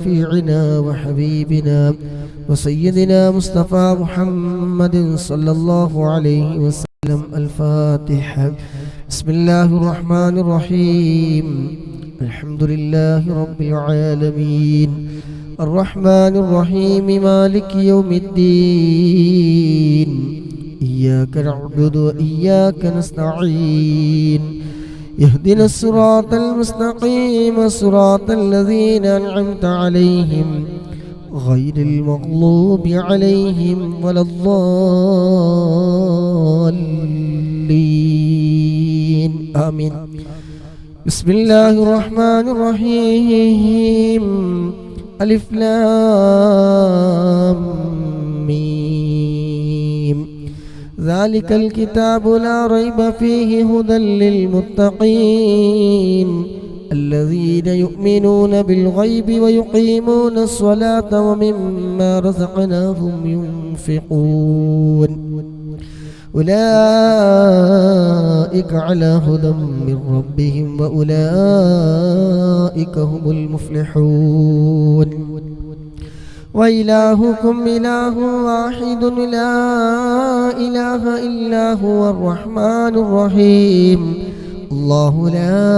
شفيعنا وحبيبنا وسيدنا مصطفى محمد صلى الله عليه وسلم. الفاتحة. بسم الله الرحمن الرحيم. الحمد لله رب العالمين الرحمن الرحيم مالك يوم الدين إياك نعبد وإياك نستعين يهدنا الصراط المستقيم صراط الذين أنعمت عليهم غير المغضوب عليهم ولا الضالين آمين. بسم الله الرحمن الرحيم. ألف لام ميم. ذلك الكتاب لا ريب فيه هدى للمتقين الذين يؤمنون بالغيب ويقيمون الصلاة ومما رزقناهم ينفقون أولئك على هدى من ربهم وأولئك هم المفلحون. وإلهكم إله واحد لا إله إلا هو الرحمن الرحيم الله لا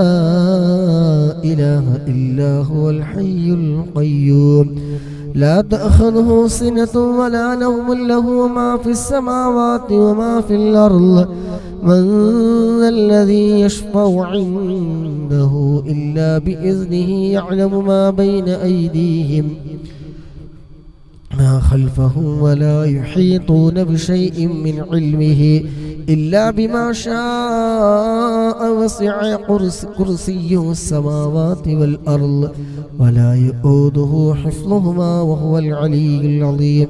إله إلا هو الحي القيوم لا تأخذه سنة ولا نوم له ما في السماوات وما في الأرض من ذا الذي يشفع عنده إلا بإذنه يعلم ما بين أيديهم ما خلفهم ولا يحيطون بشيء من علمه إلا بما شاء وسع كرسيه السماوات والأرض ولا يؤوده حفظهما وهو العلي العظيم.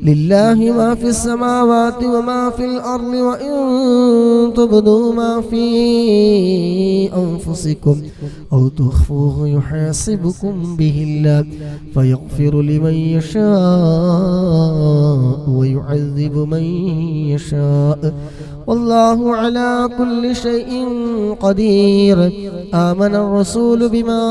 لله ما في السماوات وما في الأرض وإن تبدوا ما في أنفسكم أو تخفوه يحاسبكم به الله فيغفر لمن يشاء ويعذب من يشاء والله على كل شيء قدير. آمن الرسول بما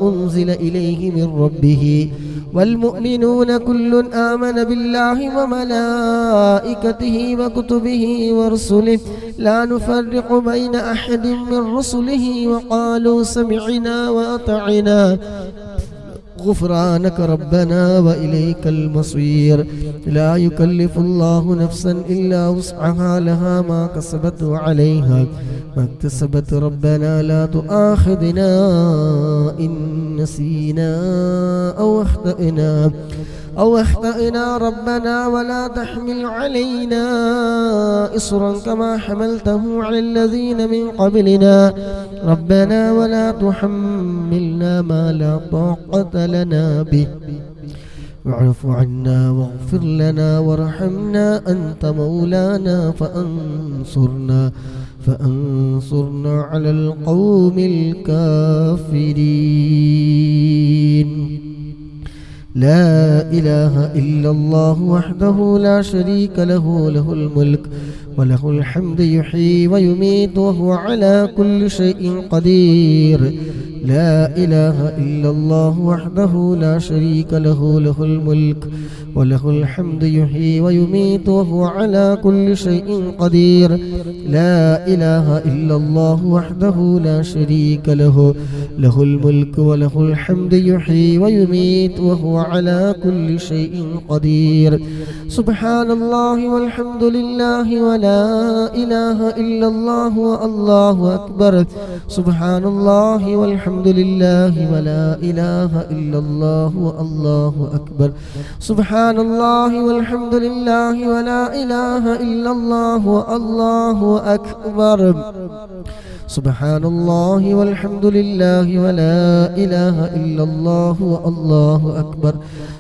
أنزل إليه من ربه والمؤمنون كل آمن بالله وملائكته وكتبه ورسله لا نفرق بين أحد من رسله وقالوا سمعنا وأطعنا غفرانك ربنا وإليك المصير. لا يكلف الله نفسا إلا وسعها لها ما كسبت وعليها ما اكتسبت ربنا لا تؤاخذنا إن نسينا أو أخطأنا ربنا ولا تحمل علينا إصرا كما حملته على الذين من قبلنا ربنا ولا تحملنا ما لا طاقة لنا به واعف عنا واغفر لنا وارحمنا أنت مولانا فأنصرنا على القوم الكافرين. لا إله إلا الله وحده لا شريك له له الملك وله الحمد يحيي ويميت وهو على كل شيء قدير. لا إله إلا الله وحده لا شريك له له الملك وله الحمد يحيي ويميت وهو على كل شيء قدير. لا إله إلا الله وحده لا شريك له له الملك وله الحمد يحيي ويميت وهو على كل شيء قدير. سبحان الله والحمد لله ولا إله إلا الله والله أكبر. سبحان الله والحمد لله ولا إله إلا الله والله أكبر. سبحان الله والحمد لله ولا إله إلا الله والله أكبر. سبحان الله والحمد لله ولا إله إلا الله والله أكبر.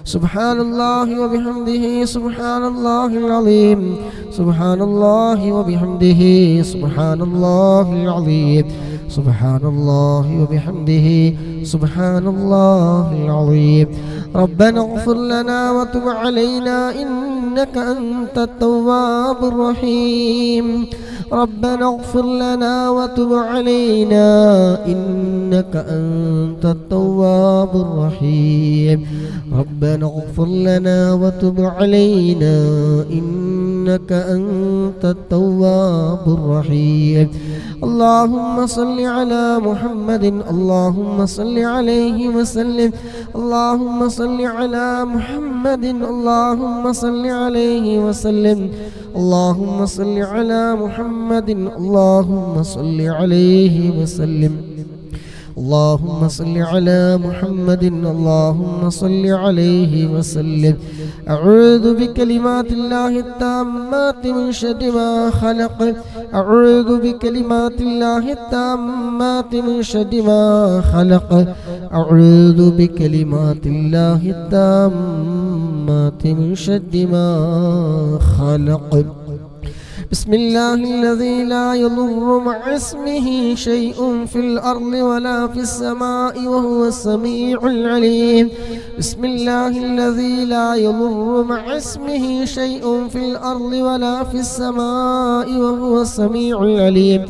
سبحان الله وبحمده سبحان الله العظيم. سبحان الله وبحمده سبحان الله العظيم. سبحان الله وبحمده سبحان الله العظيم ربنا اغفر لنا وتب علينا إنك أنت التواب الرحيم ربنا اغفر لنا وتب علينا إنك أنت التواب الرحيم ربنا اغفر لنا وتب علينا إنك أنت التواب الرحيم اللهم صل على محمد اللهم صل عليه وسلم اللهم صل على محمد اللهم صل عليه وسلم اللهم صل على محمد اللهم صل عليه وسلم اللهم صل على محمد اللهم صل عليه وسلم أعوذ بكلمات الله التامات من شر ما خلق أعوذ بكلمات الله التامات من شر ما خلق أعوذ بكلمات الله التامات من شر ما خلق بسم الله الذي لا يضر مع اسمه شيء في الأرض ولا في السماء وهو السميع العليم بسم الله الذي لا يضر مع اسمه شيء في الأرض ولا في السماء وهو السميع العليم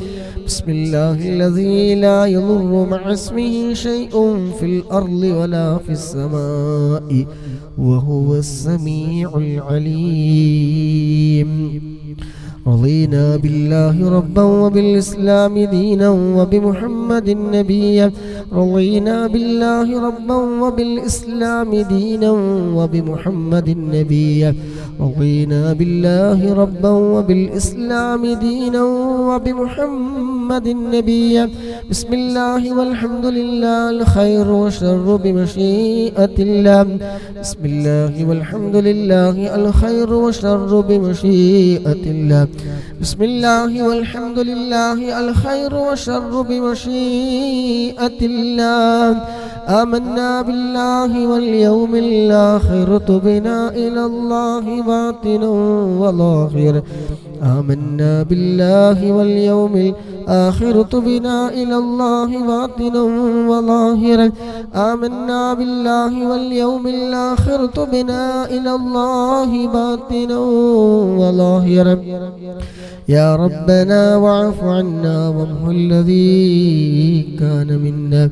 بسم الله الذي لا يضر مع اسمه شيء في الأرض ولا في السماء وهو السميع العليم رضينا بالله ربا وبالإسلام دينا وبمحمد نبيا رضينا بالله ربا وبالإسلام دينا وبمحمد نبيا رضينا بالله ربا وبالإسلام دينا وبمحمد نبيا بسم الله والحمد لله الخير والشر بمشيئة الله بسم الله والحمد لله الخير والشر بمشيئة الله بسم الله والحمد لله الخير والشر بمشيئة الله آمنا بالله واليوم الآخر تبنا إلى الله باطنا وظاهرا آمنا بالله واليوم الآخر تبنا إلى الله باطنا وظاهرا آمنا بالله واليوم الآخر تبنا إلى الله باطنا وظاهرا يا ربنا واعف عنا وامحو الذي كان منا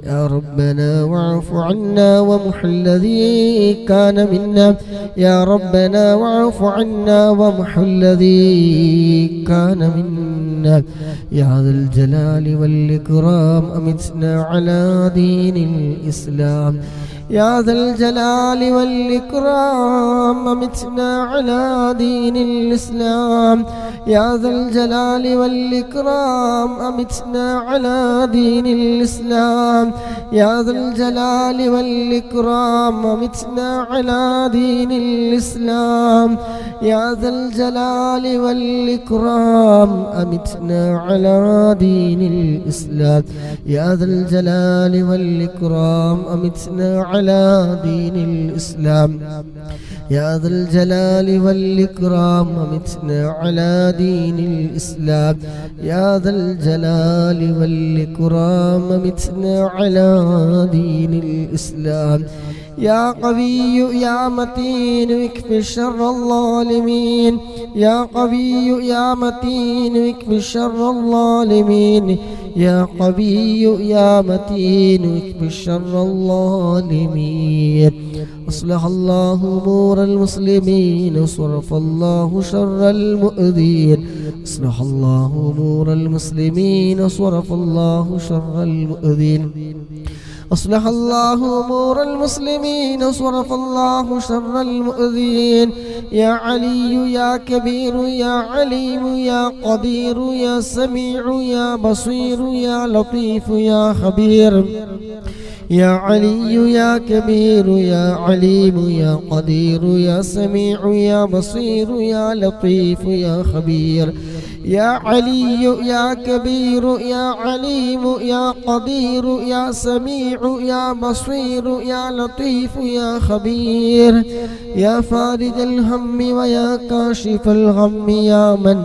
يا ربنا واعف عنا وامحو الذي كان منا يا ربنا واعف عنا وامحو الذي كان منا يا ذا الجلال والإكرام أمتنا على دين الإسلام يا ذا الجلال والإكرام أمتنا على دين الإسلام يا ذا الجلال والإكرام أمتنا على دين الإسلام يا ذا الجلال والإكرام أمتنا على دين الإسلام يا ذا الجلال والإكرام أمتنا على دين الإسلام يا ذا الجلال والإكرام أمتنا على دين الإسلام يا ذا الجلال والإكرام أمتنا على دين الإسلام يا ذا الجلال والإكرام أمتنا على دين الإسلام يا قوي يا متين اكفي شر الظالمين يا قوي يا متين اكفي شر الظالمين يا قوي يا متين اكفي شر الظالمين أصلح الله أمور المسلمين وصرف الله شر المؤذين أصلح الله أمور المسلمين وصرف الله شر المؤذين أصلح الله أمور المسلمين وصرف الله شر المؤذين يا علي يا كبير يا عليم يا قدير يا سميع يا بصير يا لطيف يا خبير يا علي يا كبير يا عليم يا قدير يا سميع يا بصير يا لطيف يا خبير يا علي يا كبير يا عليم يا قدير يا سميع يا بصير يا لطيف يا خبير يا فارج الهم ويا كاشف الغم يا من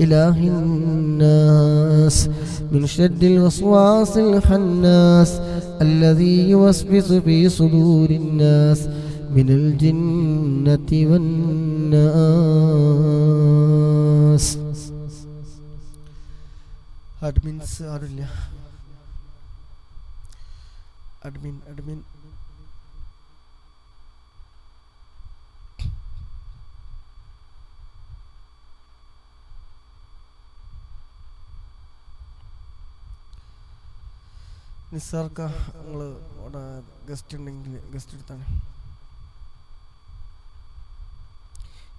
إله الناس من شر الوسواس الخناس الذي يوسوس في صدور الناس من الجنة والناس. അഡ്മിൻസ് ആരില്ല? അഡ്മിൻ നിസാർക്ക നിങ്ങൾ അവിടെ ഗസ്റ്റ് ഉണ്ടെങ്കിൽ ഗസ്റ്റ് എടുത്താണ്.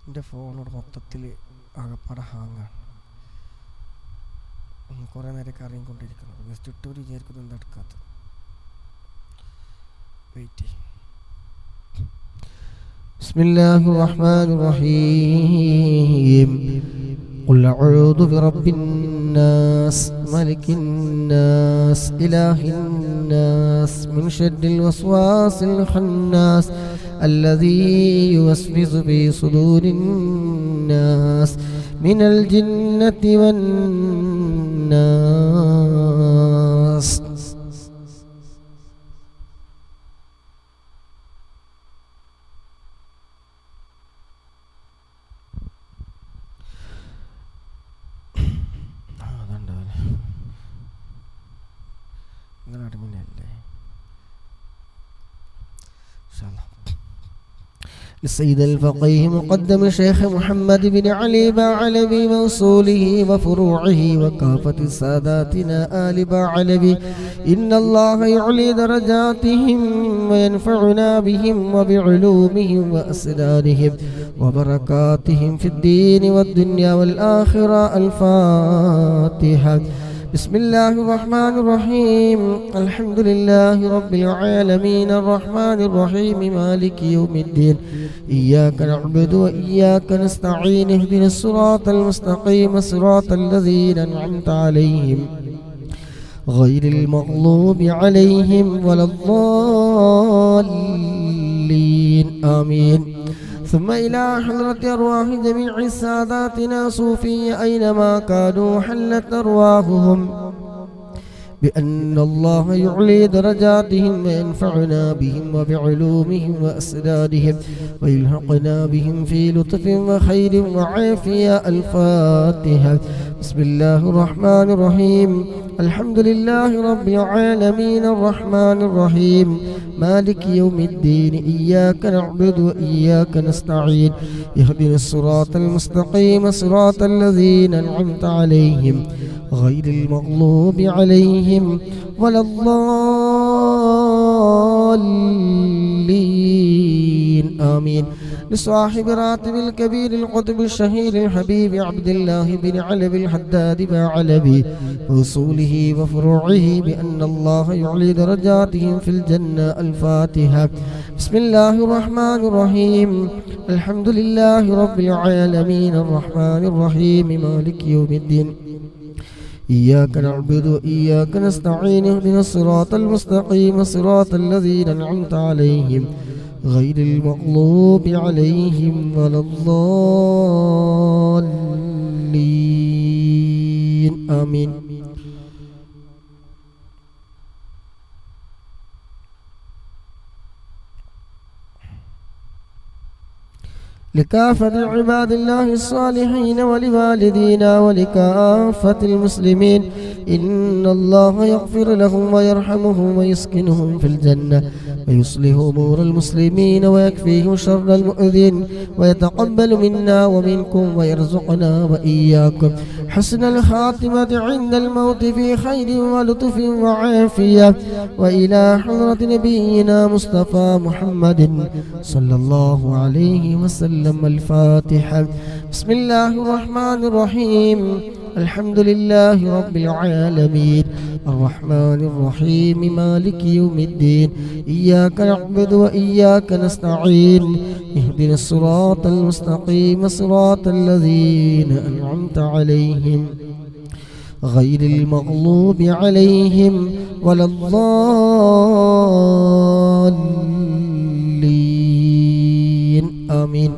എൻ്റെ ഫോണോട് മൊത്തത്തിൽ ആകപ്പാടെ ഹാങ്ങാണ്. കുറേ നേരമൊക്കെ അറിയിക്കൊണ്ടിരിക്കുന്നത്. ഗസ്റ്റ് ഇട്ടവർ വിചാരിക്കുന്നത് എന്താ എടുക്കാത്തത്. വെയിറ്റ് ചെയ്യും. ബിസ്മില്ലാഹിർ റഹ്മാനിർ റഹീം. قل أعوذ برب الناس ملك الناس إله الناس من شر الوسواس الخناس الذي يوسوس في صدور الناس من الجنة والناس. السيد الفقيه مقدم الشيخ محمد بن علي باعلبي موصوله وفروعه وكافة ساداتنا آل باعلبي. إن الله يعلي درجاتهم وينفعنا بهم وبعلومهم وأسرارهم وبركاتهم في الدين والدنيا والآخرة. الفاتحة. بسم الله الرحمن الرحيم. الحمد لله رب العالمين الرحمن الرحيم مالك يوم الدين. إياك نعبد وإياك نستعين. اهدنا الصراط المستقيم صراط الذين أنعمت عليهم غير المغضوب عليهم ولا الضالين. آمين. ثم إلى حضرة أرواح جميع ساداتنا صوفية أينما كانوا حلت أرواحهم بأن الله يعلي درجاتهم وينفعنا بهم وبعلومهم وأسرارهم ويلحقنا بهم في لطف وخير وعافية. الفاتحة. بسم الله الرحمن الرحيم. الحمد لله رب العالمين الرحمن الرحيم مالك يوم الدين. إياك نعبد وإياك نستعين. اهدنا الصراط المستقيم صراط الذين أنعمت عليهم غير المغضوب عليهم ولا الضالين. آمين. لصاحب راتب الكبير القطب الشهير الحبيب عبد الله بن علوي الحداد باعلبي وصوله وفروعه بأن الله يعلي درجاتهم في الجنة. الفاتحة. بسم الله الرحمن الرحيم. الحمد لله رب العالمين الرحمن الرحيم مالك يوم الدين. إياك نعبد وإياك نستعين. اهدنا الصراط المستقيم صراط الذين أنعمت عليهم غير المغضوب عليهم ولا الضالين. آمين. لكافة عباد الله الصالحين ولوالدينا ولكافة المسلمين. إن الله يغفر لهم ويرحمهم ويسكنهم في الجنة ويصلح أمور المسلمين ويكفيهم شر المؤذين ويتقبل منا ومنكم ويرزقنا وإياكم حسن الخاتمة عند الموت في خير ولطف وعافية. وإلى حضرة نبينا مصطفى محمد صلى الله عليه وسلم. الفاتحة. بسم الله الرحمن الرحيم. الحمد لله رب العالمين الرحمن الرحيم مالك يوم الدين. إياك نعبد وإياك نستعين. اهدنا الصراط المستقيم صراط الذين أنعمت عليهم غير المغضوب عليهم ولا الضالين. آمين.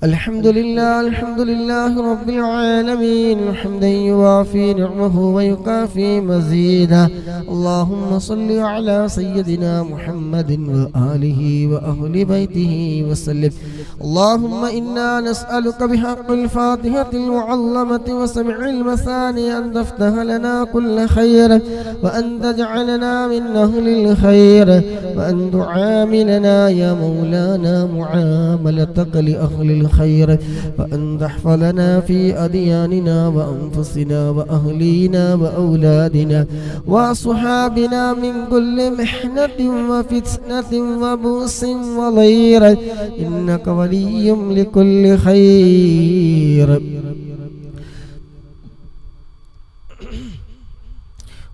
الحمد لله رب العالمين حمدا يوافي نعمه ويكافي مزيدا. اللهم صل على سيدنا محمد وآله وأهل بيته وسلم. اللهم إنا نسألك بحق الفاتحة المعظمة وسمع المثاني أن تفتح لنا كل خير، وأن تجعلنا من أهل الخير، وأن تعاملنا يا مولانا معاملتك لأهل الخير، وأن تحفظنا في أدياننا وأنفسنا وأهلينا وأولادنا وصحابنا من كل محنة وفتنة وبؤس وضير، إنك ولي لكل خير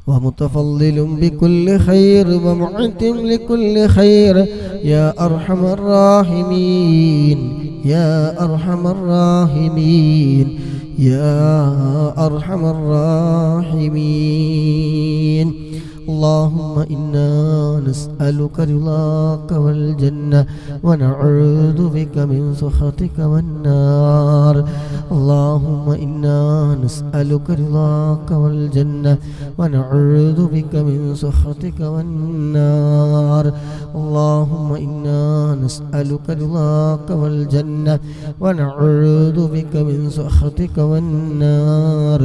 ومتفضل بكل خير ومعتم لكل خير يا أرحم الراحمين يا أرحم الراحمين يا أرحم الراحمين. اللهم إنا نسألك رضاك والجنة ونعوذ بك من سخطك والنار. اللهم إنا نسألك رضاك والجنة ونعوذ بك من سخطك والنار. اللهم إنا نسألك رضاك والجنة ونعوذ بك من سخطك والنار.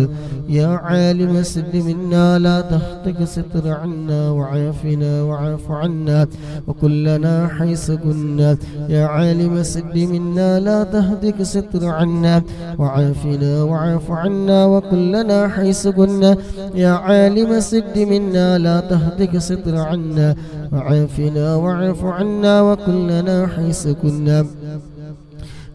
يا عالم السر منا لا تهتك ستر عنا وعافنا وعاف عنا وكلنا حيث كنا. يا عالم السر منا لا تهتك ستر عنا وعافنا وعاف عنا وكلنا حيث كنا. يا عالم السر منا لا تهتك ستر عنا وعافنا وعاف عنا وكلنا حيث كنا.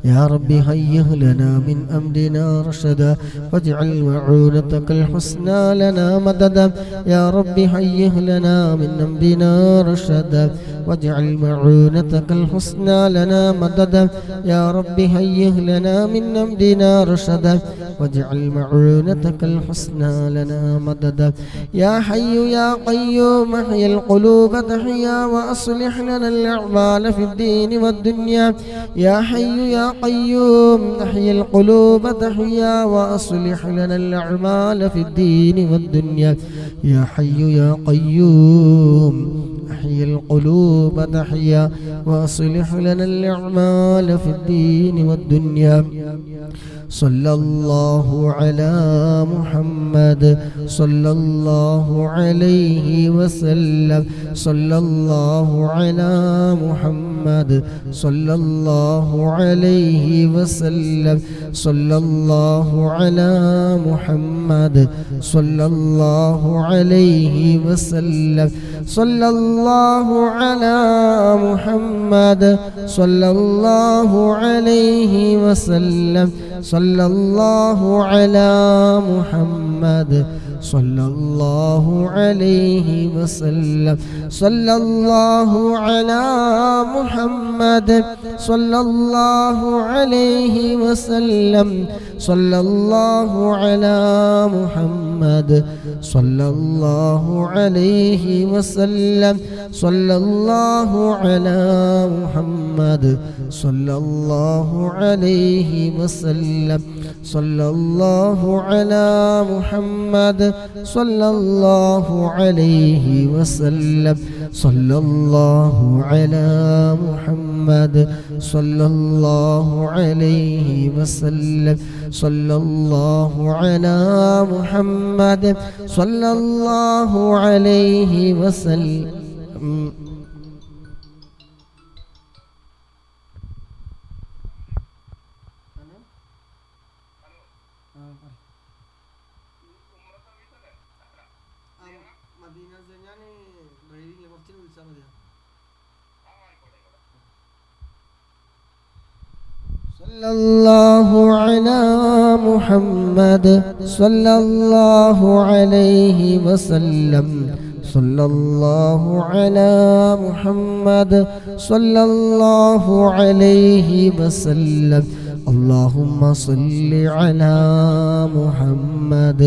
يا رب هيئ لنا من أمرنا رشدا واجعل معونتك الحسنى لنا مددا. يا رب هيئ لنا من أمرنا رشدا واجعل معونتك الحسنى لنا مددا. يا رب هيئ لنا من أمرنا رشدا واجعل معونتك الحسنى لنا مددا. يا حي يا قيوم احيي القلوب تحيا وأصلح لنا الأعمال في الدين والدنيا. يا حي يا قيوم احيي القلوب تحيا وأصلح لنا الأعمال في الدين والدنيا. يا حي يا قيوم احيي القلوب تحيا وأصلح لنا الأعمال في الدين والدنيا. صلى الله على محمد صلى الله عليه وسلم. صلى الله على محمد صلى الله عليه وسلم. صلى الله على محمد صلى الله عليه وسلم. صلى الله على محمد صلى الله عليه وسلم. صلى الله على محمد صلى الله عليه وسلم. صلى الله على محمد صلى الله عليه وسلم. صلى الله على محمد صلى الله عليه وسلم. صلى الله على محمد صلى الله عليه وسلم. صلى الله على محمد صلى الله عليه وسلم. صلى الله على محمد صلى الله عليه وسلم. صلى الله على محمد صلى الله عليه وسلم. صلى الله على محمد صلى الله عليه وسلم. صلى الله على محمد صلى الله عليه وسلم. اللهم صل على محمد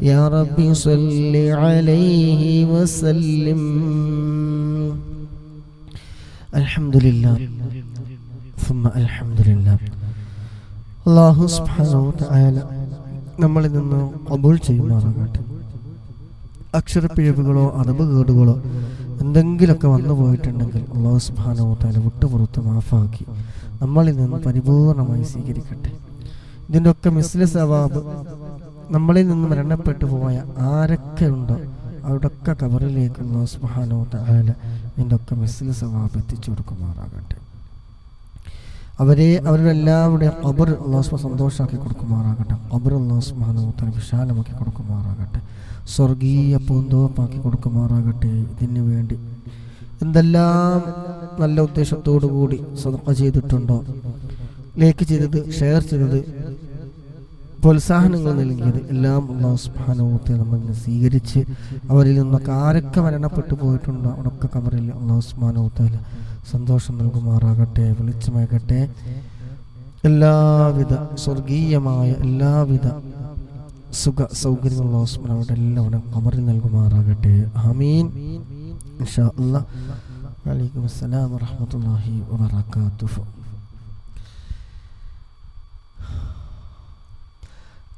يا ربي صل عليه وسلم. الحمد لله ثم الحمد لله അല്ലാഹു സുബ്ഹാനഹു വ തആല നമ്മളിൽ നിന്ന് ഖബൂൽ ചെയ്യുമാറാകട്ടെ. അക്ഷരപ്പിഴവുകളോ അറിവുകേടുകളോ എന്തെങ്കിലുമൊക്കെ വന്നു പോയിട്ടുണ്ടെങ്കിൽ അല്ലാഹു സുബ്ഹാനഹു വ തആല വിട്ടുപുറത്ത് മാഫാക്കി നമ്മളിൽ നിന്ന് പരിപൂർണമായി സ്വീകരിക്കട്ടെ. ഇതിൻ്റെ ഒക്കെ മിസ്ല സവാബ് നമ്മളിൽ നിന്ന് മരണപ്പെട്ടു പോയ ആരൊക്കെ ഉണ്ടോ അവിടൊക്കെ ഖബറിലേക്ക് അല്ലാഹു സുബ്ഹാനഹു വ തആല ഇതിൻ്റെ ഒക്കെ മിസ്ല സവാബ് എത്തിച്ചു കൊടുക്കുമാറാകട്ടെ. അവരുടെ എല്ലാവരുടെയും ഖബർ അല്ലാഹു സുബ്ഹാനഹു സന്തോഷമാക്കി കൊടുക്കുമാറാകട്ടെ. ഖബർ അല്ലാഹു സുബ്ഹാനഹു വ തആല വിശാലമാക്കി കൊടുക്കുമാറാകട്ടെ. സ്വർഗീയ പൂന്തോപ്പാക്കി കൊടുക്കുമാറാകട്ടെ. ഇതിനു വേണ്ടി എന്തെല്ലാം നല്ല ഉദ്ദേശത്തോടു കൂടി സദഖ ചെയ്തിട്ടുണ്ടോ, ലൈക്ക് ചെയ്തത്, ഷെയർ ചെയ്തത്, പ്രോത്സാഹനങ്ങൾ നൽകിയത് എല്ലാം അല്ലാഹു സുബ്ഹാനഹു വ തആല നമ്മെ സ്വീകരിച്ച് അവരിൽ നിന്നൊക്കെ ആരൊക്കെ മരണപ്പെട്ടു പോയിട്ടുണ്ടോ അവിടൊക്കെ ഖബറിൽ അല്ലാഹു സുബ്ഹാനഹു വ തആല സന്തോഷം നൽകുമാറാകട്ടെ, വെളിച്ചമേകട്ടെ. എല്ലാവിധ സ്വർഗീയമായ എല്ലാവിധ സുഖ സൗകര്യങ്ങളും അല്ലാഹു സുബ്ഹാനഹു വ തആല എല്ലാവരും ഖബറിൽ നൽകുമാറാകട്ടെ. ആമീൻ. ഇൻഷാ അല്ലാഹ്. വഅലൈക്കും അസ്സലാം വറഹ്മത്തുള്ളാഹി വബറകാതുഹു.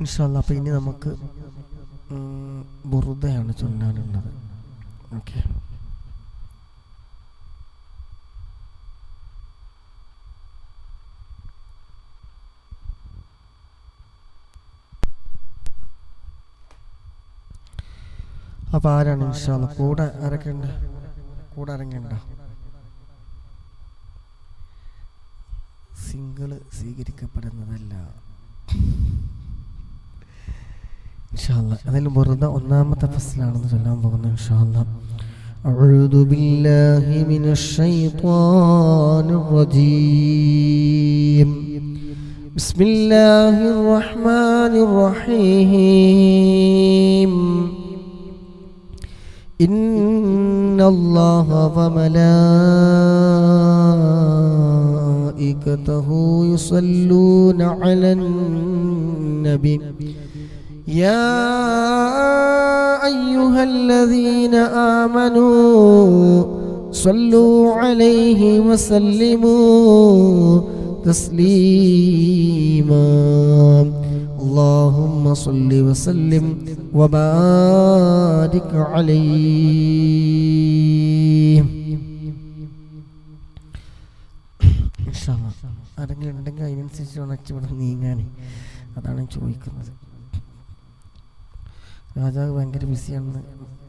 ഇൻഷാ അല്ലാഹ്. അപ്പോൾ ഇനി നമുക്ക് ബുർദയാണ് ചൊല്ലാനുള്ളത്. ഓക്കെ. അപ്പോൾ ആരാണ് ഇൻഷാ അല്ലാഹ് കൂടെ ആരൊക്കെ ഉണ്ട്? കൂടെ ആരെങ്കിലുണ്ടോ? സിംഗിള് സ്വീകരിക്കപ്പെടുന്നതല്ല ഇൻഷാ അല്ലാഹ്. അതിലും വെറുതെ ഒന്നാമത്തെ ഫസ്ലാണെന്ന് ചൊല്ലാൻ പോകുന്നു ഇൻഷാ അല്ലാഹ്. أعوذ بالله من الشيطان الرجيم. بسم الله الرحمن الرحيم. إن الله وملائكته يصلون على النبي يا أيها الذين آمنوا صلوا عليه وسلموا تسليما. اللهم صل وسلم وبارك عليه. ഇൻഷാല്ലാഹ്. ആരെങ്കിലും ഉണ്ടെങ്കിൽ അതിനനുസരിച്ച് ഉണച്ചിവിടെ നീങ്ങാൻ, അതാണ് ചോദിക്കുന്നത്. രാജാവ് ഭയങ്കര ബിസിയാണെന്ന്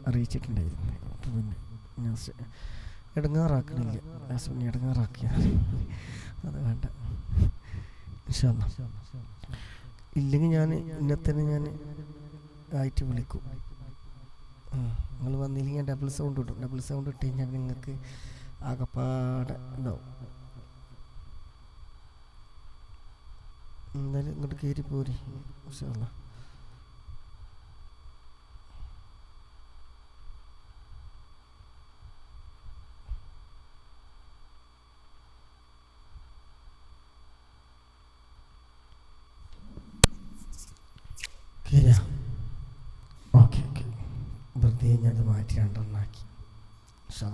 അറിയിച്ചിട്ടുണ്ടായിരുന്നു. അപ്പോൾ പിന്നെ ഞാൻ ഇടങ്ങാറാക്കണില്ല, യാസ്മിനെ ഇടങ്ങാറാക്കിയ അത് വേണ്ട ഇൻഷാ അല്ലാഹ്. ഇല്ലെങ്കിൽ ഞാൻ ഇന്നത്തന്നെ ഞാൻ ആയിട്ട് വിളിക്കും. നിങ്ങൾ വന്നില്ലെങ്കിൽ ഞാൻ ഡബിൾ സൗണ്ട് ഇടും. ഡബിൾ സൗണ്ട് ഇട്ട് കഴിഞ്ഞാൽ നിങ്ങൾക്ക് ആകപ്പാടെ ഉണ്ടാവും. എന്നാലും ഇങ്ങോട്ട് കയറി പോരി ഇൻഷാ അല്ലാഹ്. Okay okay. വെറുതെ ഞാനത് മാറ്റി രണ്ടെണ്ണാക്കി.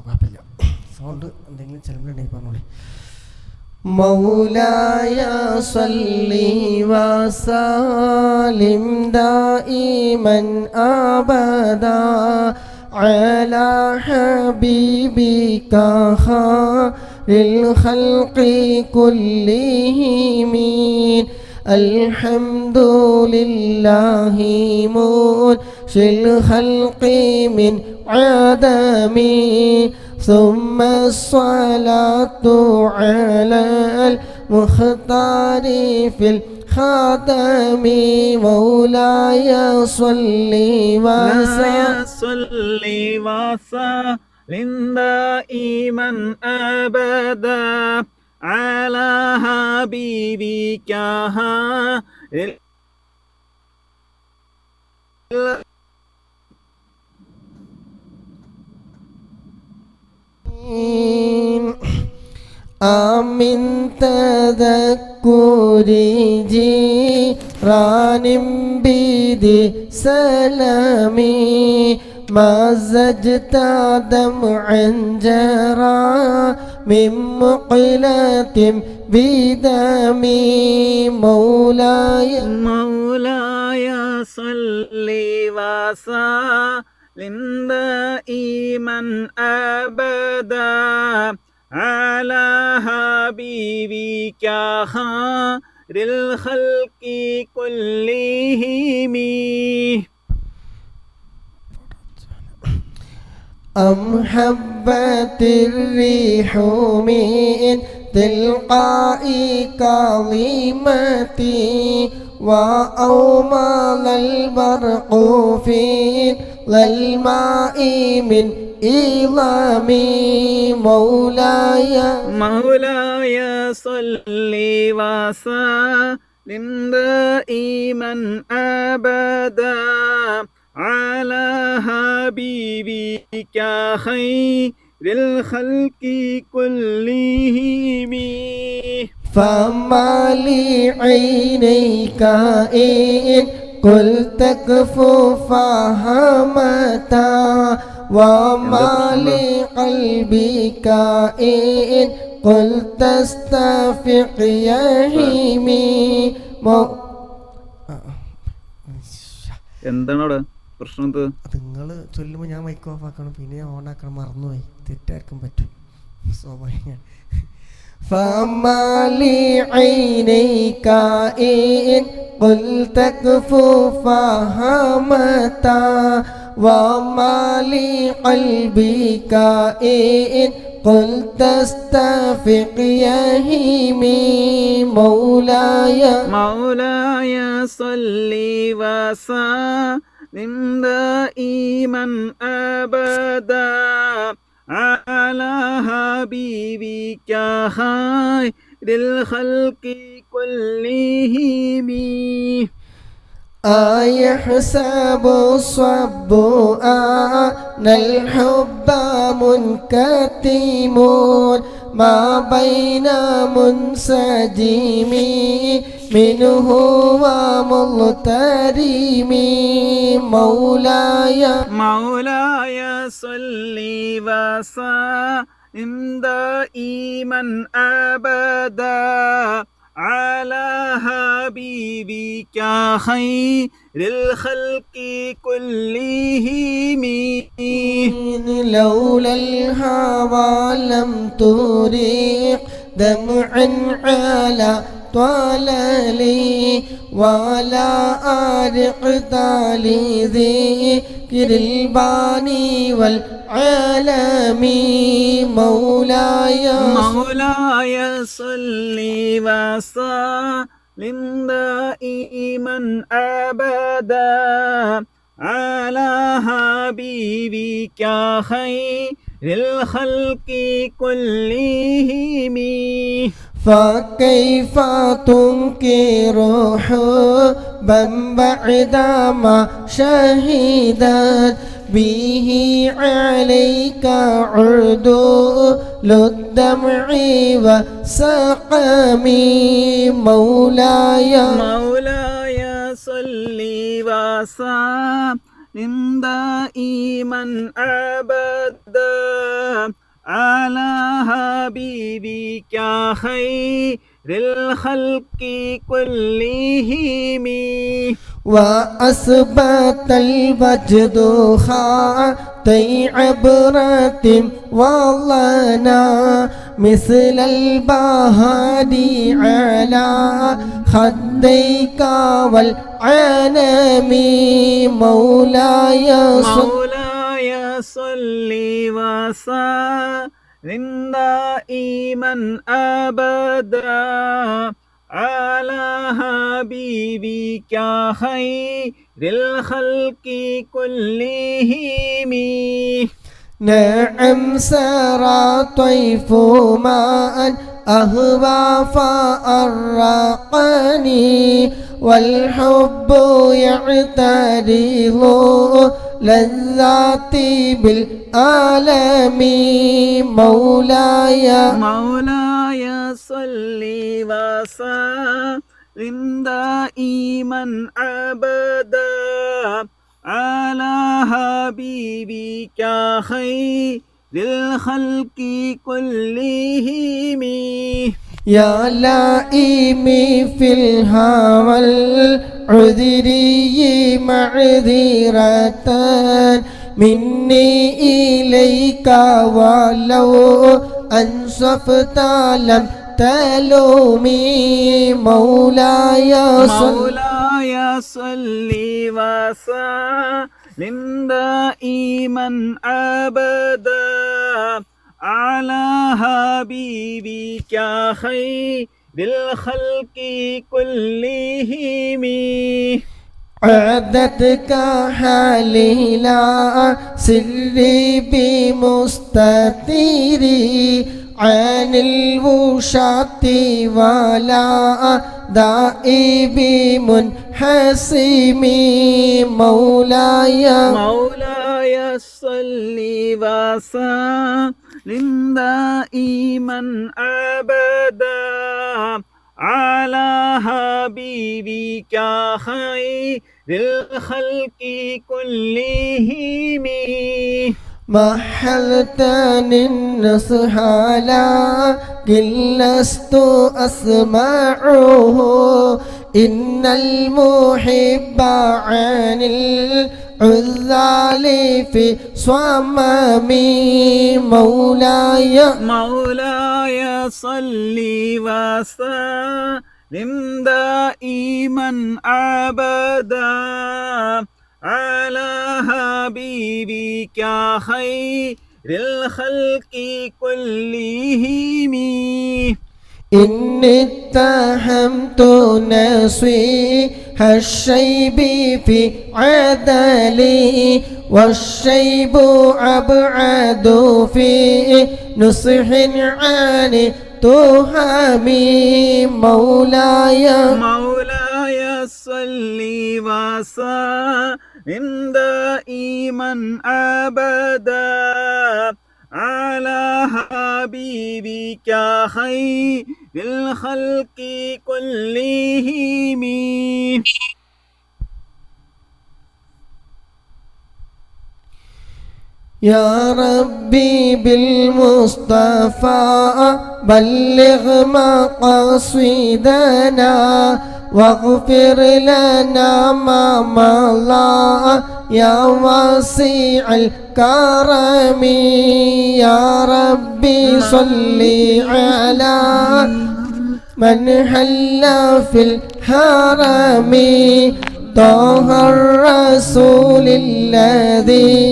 കുഴപ്പമില്ല. സൗണ്ട് എന്തെങ്കിലും ചിലപ്പോഴുണ്ടെങ്കിൽ പറഞ്ഞോളി. മൗലായ സല്ലി വസല്ലിം ദായിമൻ അബദാ അലാ ഹബീബിക ഖൈറിൽ ഖൽഖി കുല്ലിഹിം. الحمد لله منشئ الخلق من عدم ثم الصلاة على المختار في الخاتم مولاي صل وسلم دائما أبدا على حبيبك آمن تذكر جيران بذي سلامي ما زجت دمعا جرى من مقلة بدمي مولاي صل وسلم دائما أبدا على حبيبك خير الخلق كلهم. أم حبت الريح من تلقاء كظيمتي وأومض البرق في الماء من إظامي مولاي صل وسلم دائما أبدا على حبيبك خير الخلق كلهم. فما لعينيك إن قلت كفوا فهمتا وما لقلبك إن قلت استفق يهيمي എന്താണ് പ്രശ്നം? നിങ്ങൾ ചൊല്ലുമ്പോൾ ഞാൻ മൈക്ക് ഓഫ് ആക്കണം, പിന്നെ ഞാൻ ഓണാക്കണം, മറന്നുപോയി. തെറ്റായിരിക്കും പറ്റും, സ്വാഭാവികം. فما لعينيك إن قلت كفوا فهمتا وما لقلبك إن قلت استفق يهيمي مولاي صل وسلم دائما أبدا على حبيبك خير الخلق كلهم. أيحسب الصب أن الحب منكتم ما بين منسجم منه ومغترم مولاي صل وسلم دائما أبدا على حبيبك خير الخلق كلهم. لولا الهوى لم تريق دمعا على طلالي ولا أرقت لذكر الباني والعالم مولاي صل وسلم دائما أبدا على حبيبك خير الخلق كلهم. فكيف تنكر حبا بعدما شهدت به عليك عدول الدمع وسقم مولاي صل وسلم دائما أبدا على حبيبك خير الخلق كلهم. وأثبت الوجد خاتي عبرة واللنا مثل البهادي على خديك والعنم مولاي صل وسلم دائما أبدا على حبيبك خير الخلق كلهم. نعم سرى طيف ماء أهوى فأرقني والحب يعترض لذاتي بالآلام مولاي صل وسلم دائما أبدا على حبيبك خير للخلق كلهم. يا لائمي في الهوى العذري معذرة مني إليك ولو أنصفت لم تلومي. مولاي صل وسلم دائما أبدا على حبيبك خير الخلق كلهم. عدتك حالي لا سري بمستتيري عن الوشاة ولا دائي بمنحسمي. مولاي صل وسلم دائما أبدا على حبيبك خير الخلق كلهم. محلتني النصح لكن لست أسمعه إن المحب عن العذال في صممي. مولاي صل وسلم دائما أبدا على حبيبك خير الخلق كلهم. إني اتهمت نصيح الشيب في عدلي والشيب أبعد في نصح عن تهمي. مولاي صل وسلم دائما أبدا على حبيبك خير الخلق كلهم. يا ربي بالمصطفى بلغ مقاصدنا واغفر لنا ما مضى يا واسع الكرم. يا ربي صل على من حل في الحرم طه الرسول الذي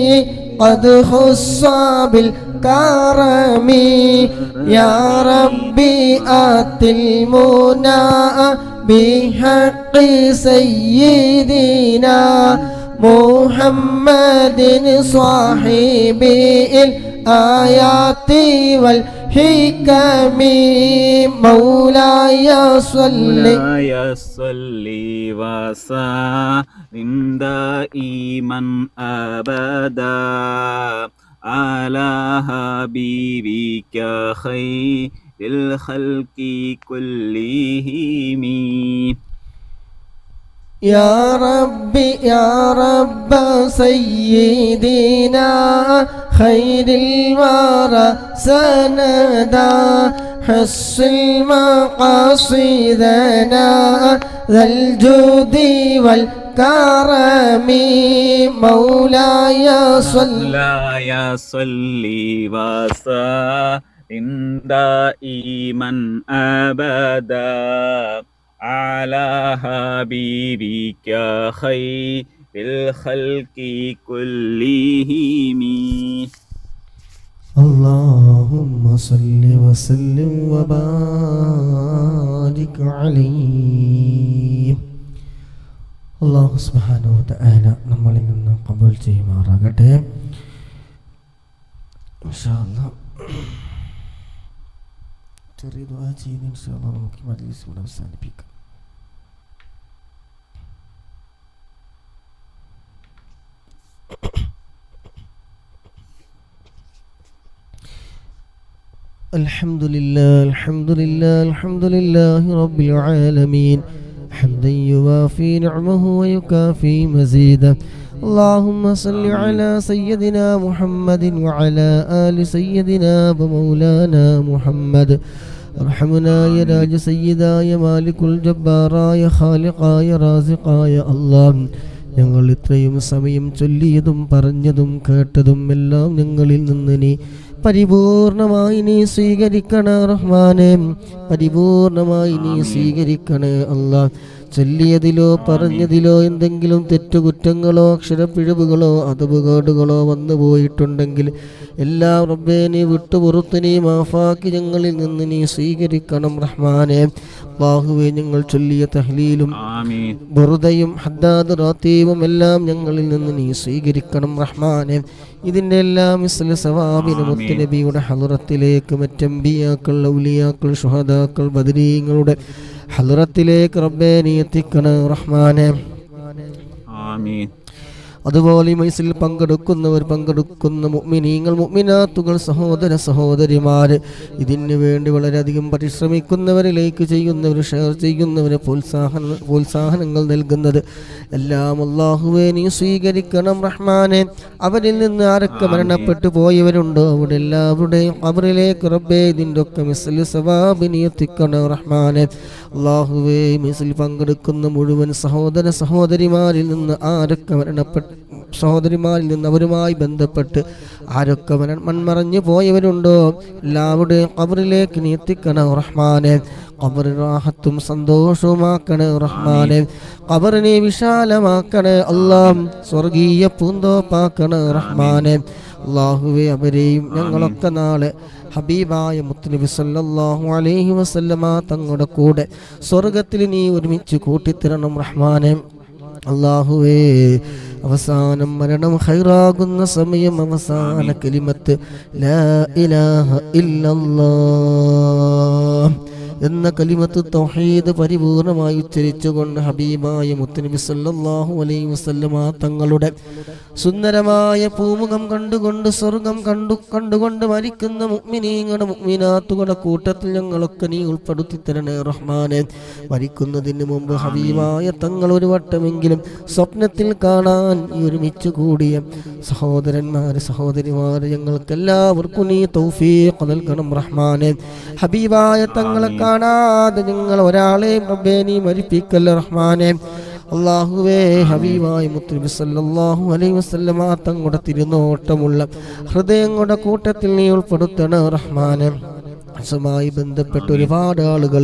قد خص بالكرم. يا ربي آت المنى بحق سيدنا محمد صاحب الآيات والحكم. مولاي صل وسلم دائما أبدا على حبيبك خير الخلق كلهم. يا رب سيدنا خير الورى سندا حصل مقاصدنا ذا الجود والكرم. مولاي صل وسلم دائما أبدا على حبيبك خير الخلق كلهم. اللهم صل وسلم وبارك عليه. അല്ലാഹു സുബ്ഹാനഹു വ തആല നമ്മളിൽ നിന്ന് ഖബൂൽ ചെയ്യുമാറാകട്ടെ. ഇൻഷാ അല്ലാഹ് ചെറിയ ദുആ ചെയ്ത് ഇൻഷാ അല്ലാഹ് നമുക്ക് മജ്‌ലിസ് ഇവിടെ അവസാനിപ്പിക്കാം. الحمد لله رب العالمين حمدا يوافي نعمه ويكافي مزيده. اللهم صل على سيدنا محمد وعلى آل سيدنا ومولانا محمد അർഹമനായ രാജസയ്യിദായ മാലിക്കുൽ ജബ്ബാറായ ഖാലിഖായ റാസിഖായ അല്ലാഹ്, ഞങ്ങൾ ഇത്രയും സമയം ചൊല്ലിയതും പറഞ്ഞതും കേട്ടതും എല്ലാം ഞങ്ങളിൽ നിന്ന് നീ പരിപൂർണമായി നീ സ്വീകരിക്കണേ റഹ്മാനേ, പരിപൂർണമായി നീ സ്വീകരിക്കണേ അല്ലാഹ്. ചൊല്ലിയതിലോ പറഞ്ഞതിലോ എന്തെങ്കിലും തെറ്റുകുറ്റങ്ങളോ അക്ഷരപ്പിഴവുകളോ അതവുകേടുകളോ വന്നു പോയിട്ടുണ്ടെങ്കിൽ എല്ലാം റബ്ബേ നീ വിട്ടുപുറത്ത് നീ മാഫാക്കി ഞങ്ങളിൽ നിന്ന് നീ സ്വീകരിക്കണം റഹ്മാനെ. അല്ലാഹുവേ, ഞങ്ങൾ ചൊല്ലിയ തഹ്ലീലും ബുറുദയും ഹദ്ദാദ് റാത്തീബും എല്ലാം ഞങ്ങളിൽ നിന്ന് നീ സ്വീകരിക്കണം റഹ്മാനെ. ഇതിൻ്റെ എല്ലാം മിസ്ല സവാബിന് മുത്തുനബിയുടെ ഹളറത്തിലേക്ക് മറ്റംബിയാക്കൾ ഔലിയാക്കൾ ശുഹദാക്കൾ ബദരീങ്ങളുടെ ഹളറത്തിലേക്ക് റബ്ബേ നീ എത്തിക്കണേ റഹ്മാനെ. ആമീൻ. അതുപോലെ ഈ മൈസിൽ പങ്കെടുക്കുന്ന മുഅ്മിനീങ്ങൾ മുഅ്മിനാത്തുകൾ സഹോദര സഹോദരിമാർ, ഇതിനു വേണ്ടി വളരെയധികം പരിശ്രമിക്കുന്നവരിലേക്ക് ചെയ്യുന്നവർ, ഷെയർ ചെയ്യുന്നവർ, പ്രോത്സാഹനങ്ങൾ നൽകുന്നത് എല്ലാം അല്ലാഹുവേ നീ സ്വീകരിക്കണം റഹ്മാനെ. അവരിൽ നിന്ന് ആരൊക്കെ മരണപ്പെട്ടു പോയവരുണ്ടോ അവിടെ എല്ലാവരുടെയും അവരിലേക്ക് റബ്ബേ ഇതിൻ്റെ ഒക്കെ മിസ്ൽ സവാബ് നീ എത്തിക്കണം റഹ്മാനെ. അല്ലാഹുവേ, മിസ്ൽ പങ്കെടുക്കുന്ന മുഴുവൻ സഹോദര സഹോദരിമാരിൽ നിന്ന് ആരൊക്കെ സഹോദരിമാരിൽ നിന്ന് അവരുമായി ബന്ധപ്പെട്ട് ആരൊക്കെ മൺമറഞ്ഞു പോയവരുണ്ടോ എല്ലാവരുടെയും ഖബറിലേക്ക് നീ എത്തിക്കണം റഹ്മാനെ. ഖബർ റാഹത്തും സന്തോഷവുമാക്കണേ റഹ്മാനെ. ഖബറിനെ വിശാലമാക്കണേ അല്ലാഹ്, സ്വർഗീയ പൂന്തോപ്പാക്കണേ റഹ്മാനെ. അല്ലാഹുവേ, അവരെയും ഞങ്ങളൊക്കെ നാളെ ഹബീബായ മുത്തുനബി സല്ലല്ലാഹു അലൈഹി വസല്ലമ തങ്ങളുടെ കൂടെ സ്വർഗത്തിൽ നീ ഒരുമിച്ച് കൂട്ടിത്തരണം റഹ്മാനെ. അല്ലാഹുവേ, അവസാനം മരണം ഖൈറാകുന്ന സമയം അവസാന കലിമത്ത് ലാ ഇലാഹ ഇല്ലല്ലാഹ് എന്ന കലിമത്ത് തൗഹീദ് പരിപൂർണമായി ഉച്ചരിച്ചുകൊണ്ട് ഹബീബായ മുത്തുനബി സല്ലല്ലാഹു അലൈഹി വസല്ലമ തങ്ങളുടെ സുന്ദരമായ പൂമുഖം കണ്ടുകൊണ്ട് സ്വർഗം കണ്ടുകൊണ്ട് മരിക്കുന്ന മുഅ്മിനീങ്ങളുടെ മുഅ്മിനാത്തുകളുടെ കൂട്ടത്തിൽ ഞങ്ങളൊക്കെ നീ ഉൾപ്പെടുത്തി തരണേ റഹ്മാനെ. മരിക്കുന്നതിന് മുമ്പ് ഹബീബായ തങ്ങൾ ഒരു വട്ടമെങ്കിലും സ്വപ്നത്തിൽ കാണാൻ ഈ ഒരുമിച്ച് കൂടിയ സഹോദരന്മാര് സഹോദരിമാര് ഞങ്ങൾക്കെല്ലാവർക്കും നീ തൗഫീഖ് നൽകണം റഹ്മാനെ. ഹബീബായ തങ്ങളെ കാണാതെ ഞങ്ങൾ ഒരാളെയും റബ്ബേ നീ മരിപ്പിക്കല്ല റഹ്മാനെ. അല്ലാഹുവേ, ഹബീബായ മുത്തുനബി സല്ലല്ലാഹു അലൈഹി വസല്ലമ തങ്ങളുടെ തിരുനോട്ടമുള്ള ഹൃദയങ്ങളുടെ കൂട്ടത്തിൽ നീ ഉൾപ്പെടുത്തണേ റഹ്മാനെ. ുമായി ബന്ധപ്പെട്ട് ഒരുപാട് ആളുകൾ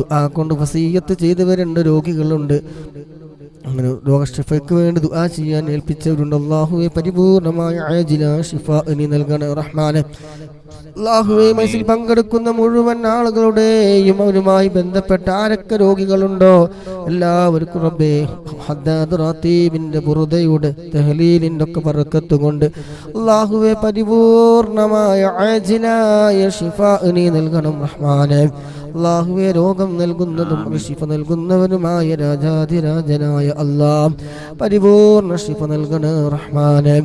ദുആ കൊണ്ട് വസിയ്യത്ത് ചെയ്തവരുണ്ട്, രോഗികളുണ്ട്, അങ്ങനെ രോഗശിഫയ്ക്ക് വേണ്ടി ദുആ ചെയ്യാൻ ഏൽപ്പിച്ചവരുണ്ട്. അല്ലാഹുവേ, പരിപൂർണമായ ആജില ശിഫാ നീ നൽകണേ റഹ്മാനെ. അല്ലാഹുവേ, മൈസിൽ പങ്കെടുക്കുന്ന മുഴുവൻ ആളുകളുടെയും അവരുമായി ബന്ധപ്പെട്ട ആരൊക്കെ രോഗികളുണ്ടോ എല്ലാവർക്കും റബ്ബേ ഹദ്ദാദ് റാത്തീബിന്റെ ബുറുദയുടെ തഹ്ലീലിന്റെ ഒക്കെ ബറക്കത്ത് കൊണ്ട് അല്ലാഹുവേ പരിപൂർണമായ ആജിലായ ശിഫാ നീ നൽകണം റഹ്മാനെ. അല്ലാഹുവേ, രോഗം നൽകുന്നതും ശിഫ നൽകുന്നവനുമായ രാജാധിരാജനായ അല്ലാഹ് പരിപൂർണ ശിഫ നൽകണേ റഹ്മാനെ.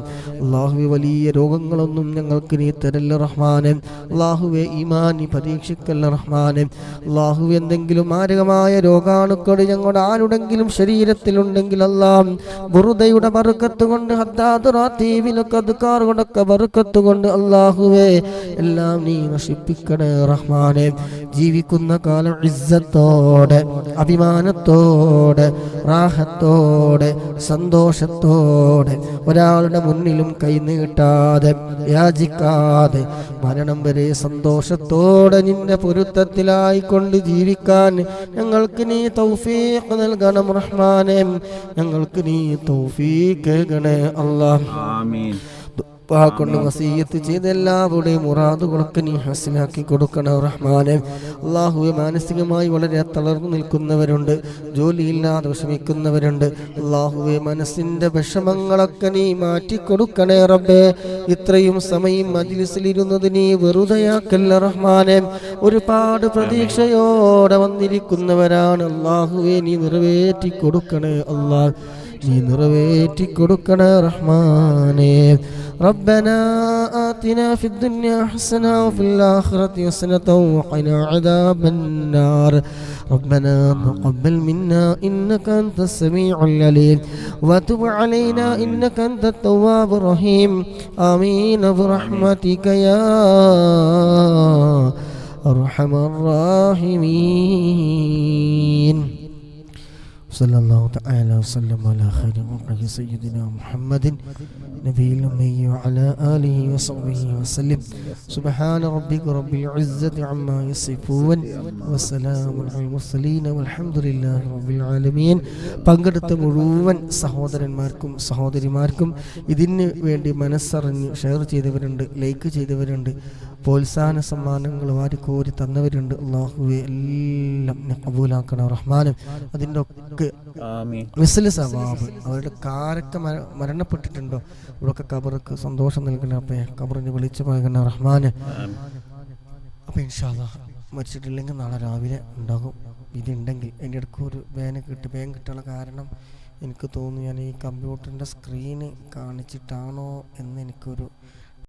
അല്ലാഹുവേ, വലിയ രോഗങ്ങളൊന്നും ഞങ്ങൾക്ക് നീ തരല്ല റഹ്മാനെ. അല്ലാഹുവേ, ഈമാൻ നീ പരീക്ഷിക്കല്ല റഹ്മാനെ. അല്ലാഹുവേ, എന്തെങ്കിലും മാരകമായ രോഗാണുക്കൾ ഞങ്ങളുടെ ആരുടെങ്കിലും ശരീരത്തിലുണ്ടെങ്കിൽ അല്ലാഹ് ബുറുദയുടെ ബർക്കത്ത് കൊണ്ട് ഹദ്ദാദ് റാത്തീബിലൊക്കെ അദ്കാർ കൊണ്ടൊക്കെ ബർക്കത്ത് കൊണ്ട് അല്ലാഹുവേ എല്ലാം നീ നശിപ്പിക്കണേ റഹ്മാനെ. ജീവിക്കുന്ന കാലം ഇസ്സത്തോടെ അഭിമാനത്തോടെ റാഹത്തോടെ സന്തോഷത്തോടെ ഒരാളുടെ മുന്നിലും കൈനീട്ടാതെ യാചിക്കാതെ മരണം വരെ സന്തോഷത്തോടെ നിന്റെ പൊരുത്തത്തിലായിക്കൊണ്ട് ജീവിക്കാൻ ഞങ്ങൾക്ക് നീ തൗഫീഖ് നൽകണം റഹ്മാനെ. ഞങ്ങൾക്ക് നീ തൗഫീഖ് നൽകണേ അല്ലാഹ്. ആമീൻ. കൊണ്ട് വസീയത്ത് ചെയ്ത എല്ലാവരുടെയും മുറാദുകളൊക്കെ നീ ഹസിലാക്കി കൊടുക്കണം റഹ്മാനെ. അല്ലാഹുവേ, മാനസികമായി വളരെ തളർന്നു നിൽക്കുന്നവരുണ്ട്, ജോലിയില്ലാതെ വിഷമിക്കുന്നവരുണ്ട്. അല്ലാഹുവേ, മനസ്സിൻ്റെ വിഷമങ്ങളൊക്കെ നീ മാറ്റിക്കൊടുക്കണേ റബ്ബേ. ഇത്രയും സമയം മജ്ലിസിലിരുന്നത് നീ വെറുതെയാക്കല്ല റഹ്മാനെ. ഒരുപാട് പ്രതീക്ഷയോടെ വന്നിരിക്കുന്നവരാണ്. അല്ലാഹുവേ, നീ നിറവേറ്റി കൊടുക്കണേ അല്ലാഹ്. നീ നിറവേറ്റി കൊടുക്കണേ റഹ്മാനേ. ربنا آتنا في الدنيا حسنة وفي الآخرة حسنة وقنا عذاب النار. ربنا تقبل منا إنك أنت السميع العليم وتب علينا إنك أنت التواب الرحيم. آمين برحمتك يا أرحم الراحمين. صلى الله تعالى وسلم على خير خلقه سيدنا محمد نبي الأمي وعلى آله وصحبه وسلم. سبحان ربك رب العزة عما يصفون وسلام على المرسلين والحمد لله رب العالمين. പങ്കെടുത്ത മുഴുവൻ സഹോദരന്മാർക്കും സഹോദരിമാർക്കും ഇതിന് വേണ്ടി മനസ്സറിഞ്ഞ് ഷെയർ ചെയ്തവരുണ്ട്, ലൈക്ക് ചെയ്തവരുണ്ട്, പ്രോത്സാഹന സമ്മാനങ്ങൾ വാരിക്കോരി തന്നവരുണ്ട്. അള്ളാഹുവെ എല്ലാം കബൂലാക്കണം റഹ്മാനും. അതിൻ്റെ ഒക്കെ മിസ്ലി സവാബ് അവരുടെ കാരൊക്കെ മരണപ്പെട്ടിട്ടുണ്ടോ ഇവിടെയൊക്കെ ഖബർക്ക് സന്തോഷം നൽകണ അപ്പേ, ഖബറിന് വെളിച്ചമാകണ റഹ്മാന്. അപ്പോൾ ഇൻഷാ അല്ലാഹ് മരിച്ചിട്ടില്ലെങ്കിൽ നാളെ രാവിലെ ഉണ്ടാകും. ഇതുണ്ടെങ്കിൽ എൻ്റെ ഇടയ്ക്ക് ഒരു വേഗം കിട്ടാനുള്ള കാരണം എനിക്ക് തോന്നുന്നു ഞാൻ ഈ കമ്പ്യൂട്ടറിൻ്റെ സ്ക്രീന് കാണിച്ചിട്ടാണോ എന്ന് എനിക്കൊരു